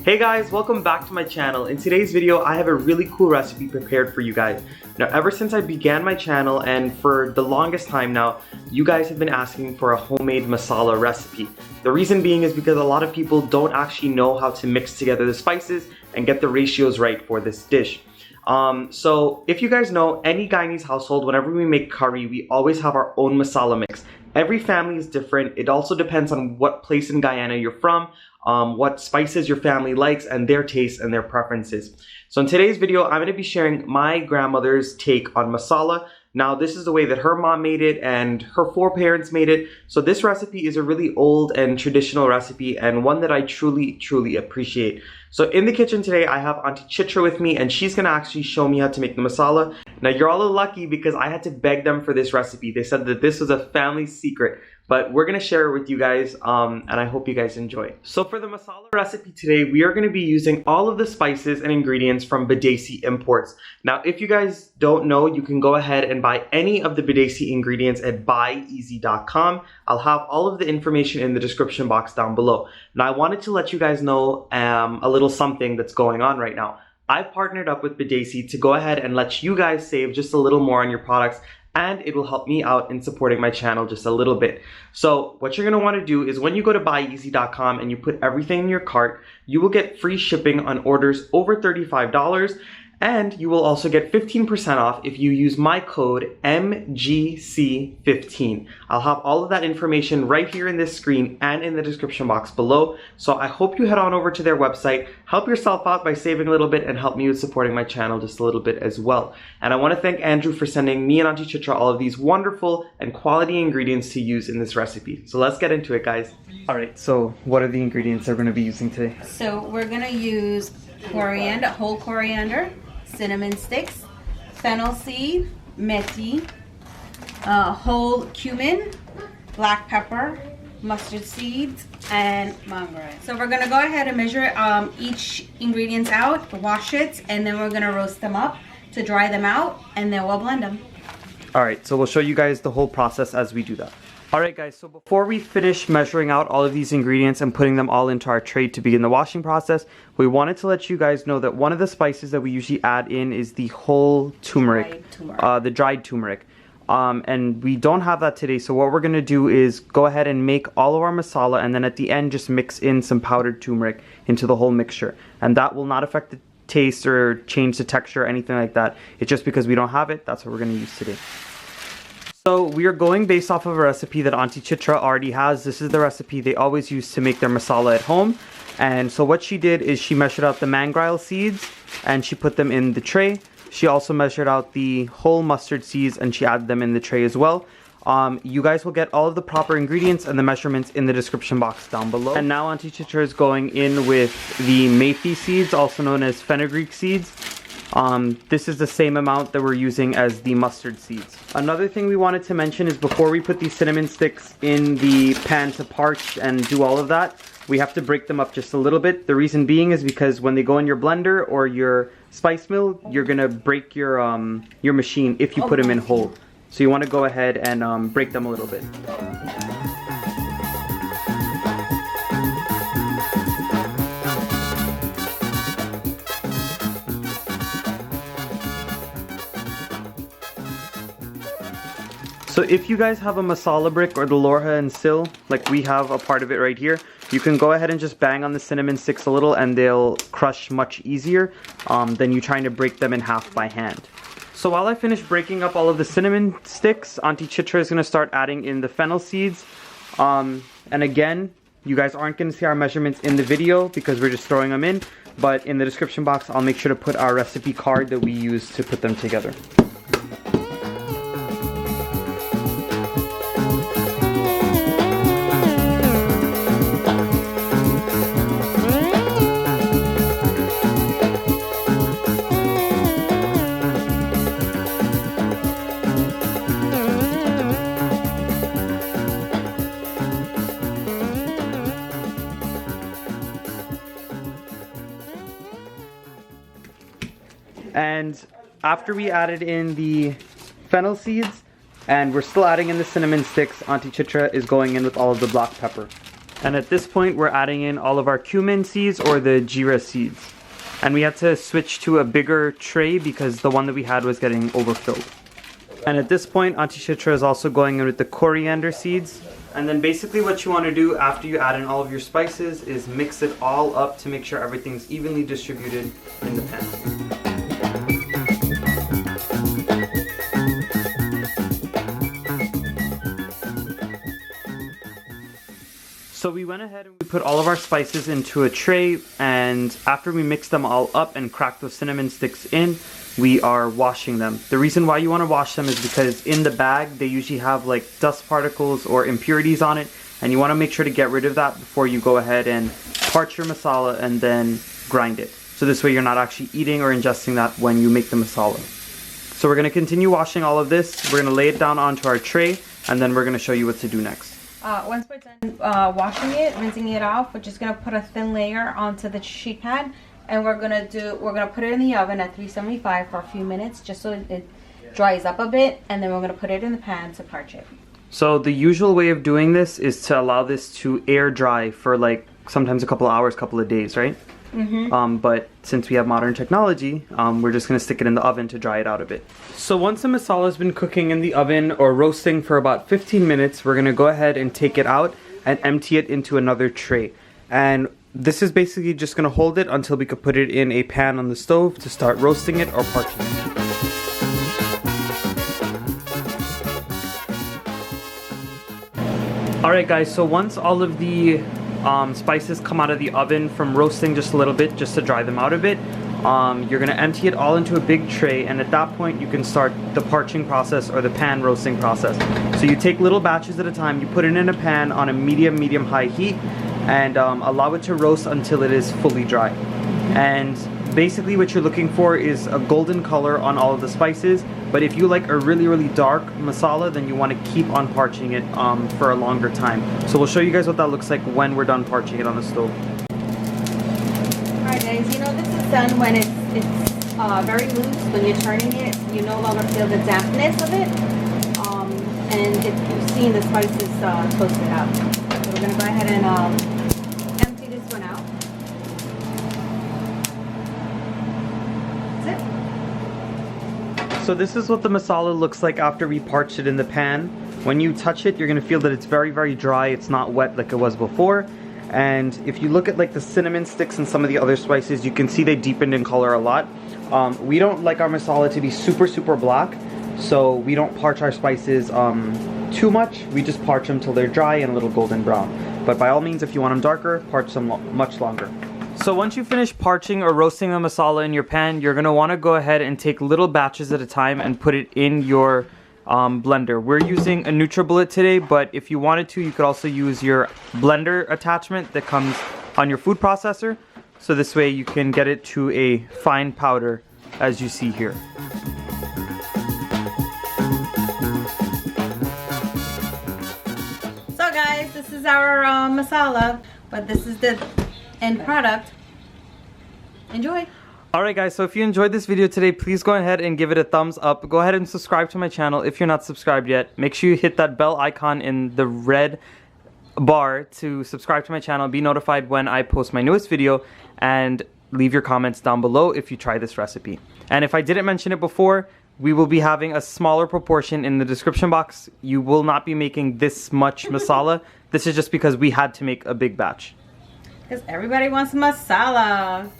Hey guys, welcome back to my channel. In today's video, I have a really cool recipe prepared for you guys. Now, ever since I began my channel and for the longest time now, you guys have been asking for a homemade masala recipe. The reason being is because a lot of people don't actually know how to mix together the spices and get the ratios right for this dish. So if you guys know, any Guyanese household, whenever we make curry, we always have our own masala mix. Every family is different. It also depends on what place in Guyana you're from, what spices your family likes, and their tastes and their preferences. So in today's video, I'm going to be sharing my grandmother's take on masala. Now, this is the way that her mom made it and her foreparents made it. So this recipe is a really old and traditional recipe and one that I truly appreciate. So in the kitchen today, I have Auntie Chitra with me and she's going to actually show me how to make the masala. Now, you're all lucky because I had to beg them for this recipe. They said that this was a family secret, but we're going to share it with you guys and I hope you guys enjoy. So for the masala recipe today, we are going to be using all of the spices and ingredients from Bidesi Imports. Now, if you guys don't know, you can go ahead and buy any of the Bidesi ingredients at buyeasy.com. I'll have all of the information in the description box down below. Now, I wanted to let you guys know a little something that's going on right now. I've partnered up with Bidesi to go ahead and let you guys save just a little more on your products, and it will help me out in supporting my channel just a little bit. So what you're going to want to do is when you go to buyeasy.com and you put everything in your cart, you will get free shipping on orders over $35. And you will also get 15% off if you use my code MGC15. I'll have all of that information right here in this screen and in the description box below. So I hope you head on over to their website, help yourself out by saving a little bit and help me with supporting my channel just a little bit as well. And I want to thank Andrew for sending me and Auntie Chitra all of these wonderful and quality ingredients to use in this recipe. So let's get into it, guys. All right, so what are the ingredients that we're going to be using today? So we're going to use coriander, whole coriander, cinnamon sticks, fennel seed, methi, whole cumin, black pepper, mustard seeds, and mangrile. So we're going to go ahead and measure each ingredients out, wash it, and then we're going to roast them up to dry them out, and then we'll blend them. All right, so we'll show you guys the whole process as we do that. All right, guys, so before we finish measuring out all of these ingredients and putting them all into our tray to begin the washing process, we wanted to let you guys know that one of the spices that we usually add in is the whole turmeric, the dried turmeric. And we don't have that today, so what we're going to do is go ahead and make all of our masala, and then at the end just mix in some powdered turmeric into the whole mixture. And that will not affect the taste or change the texture or anything like that. It's just because we don't have it, that's what we're going to use today. So we are going based off of a recipe that Auntie Chitra already has. This is the recipe they always use to make their masala at home. And so what she did is she measured out the mangrile seeds and she put them in the tray. She also measured out the whole mustard seeds and she added them in the tray as well. You guys will get all of the proper ingredients and the measurements in the description box down below. And now Auntie Chitra is going in with the methi seeds, also known as fenugreek seeds. This is the same amount that we're using as the mustard seeds. Another thing we wanted to mention is before we put these cinnamon sticks in the pan to parch and do all of that, we have to break them up just a little bit. The reason being is because when they go in your blender or your spice mill, you're gonna break your machine if you put them in whole. So you want to go ahead and break them a little bit. So if you guys have a masala brick or the lorha and sil, like we have a part of it right here, you can go ahead and just bang on the cinnamon sticks a little and they'll crush much easier than you trying to break them in half by hand. So while I finish breaking up all of the cinnamon sticks, Auntie Chitra is going to start adding in the fennel seeds. And again, you guys aren't going to see our measurements in the video because we're just throwing them in. But in the description box, I'll make sure to put our recipe card that we use to put them together. And after we added in the fennel seeds, and we're still adding in the cinnamon sticks, Auntie Chitra is going in with all of the black pepper. And at this point, we're adding in all of our cumin seeds or the jeera seeds. And we had to switch to a bigger tray because the one that we had was getting overfilled. And at this point, Auntie Chitra is also going in with the coriander seeds. And then basically what you want to do after you add in all of your spices is mix it all up to make sure everything's evenly distributed in the pan. So we went ahead and we put all of our spices into a tray, and after we mix them all up and crack those cinnamon sticks in, we are washing them. The reason why you want to wash them is because in the bag they usually have like dust particles or impurities on it, and you want to make sure to get rid of that before you go ahead and parch your masala and then grind it. So this way you're not actually eating or ingesting that when you make the masala. So we're going to continue washing all of this. We're going to lay it down onto our tray, and then we're going to show you what to do next. Once we're done washing it, rinsing it off, we're just gonna put a thin layer onto the sheet pan, and we're gonna put it in the oven at 375 for a few minutes, just so it dries up a bit, and then we're gonna put it in the pan to parch it. So the usual way of doing this is to allow this to air dry for like sometimes a couple of hours, couple of days, right? Mm-hmm. But since we have modern technology, we're just going to stick it in the oven to dry it out a bit. So once the masala has been cooking in the oven or roasting for about 15 minutes, we're going to go ahead and take it out and empty it into another tray. And this is basically just going to hold it until we could put it in a pan on the stove to start roasting it or parching it. Alright guys, so once all of the spices come out of the oven from roasting just a little bit, just to dry them out a bit, you're going to empty it all into a big tray, and at that point you can start the parching process or the pan roasting process. So you take little batches at a time, you put it in a pan on a medium high heat, and allow it to roast until it is fully dry. And basically what you're looking for is a golden color on all of the spices, but if you like a really dark masala, then you want to keep on parching it for a longer time. So we'll show you guys what that looks like when we're done parching it on the stove. Alright guys, you know this is done when it's very loose. When you're turning it, you no longer feel the dampness of it, and you've seen the spices toasted out. So we're going to go ahead and empty this one out. So this is what the masala looks like after we parched it in the pan. When you touch it, you're going to feel that it's very dry. It's not wet like it was before. And if you look at like the cinnamon sticks and some of the other spices, you can see they deepened in color a lot. We don't like our masala to be super black, so we don't parch our spices too much. We just parch them till they're dry and a little golden brown. But by all means, if you want them darker, parch them much longer. So once you finish parching or roasting the masala in your pan, you're going to want to go ahead and take little batches at a time and put it in your blender. We're using a NutriBullet today, but if you wanted to, you could also use your blender attachment that comes on your food processor. So this way you can get it to a fine powder, as you see here. So guys, this is our masala, but this is the end product. Enjoy. Alright guys, so if you enjoyed this video today, please go ahead and give it a thumbs up. Go ahead and subscribe to my channel if you're not subscribed yet. Make sure you hit that bell icon in the red bar to subscribe to my channel, be notified when I post my newest video, and leave your comments down below if you try this recipe. And if I didn't mention it before, we will be having a smaller proportion in the description box. You will not be making this much masala. This is just because we had to make a big batch. Because everybody wants masala.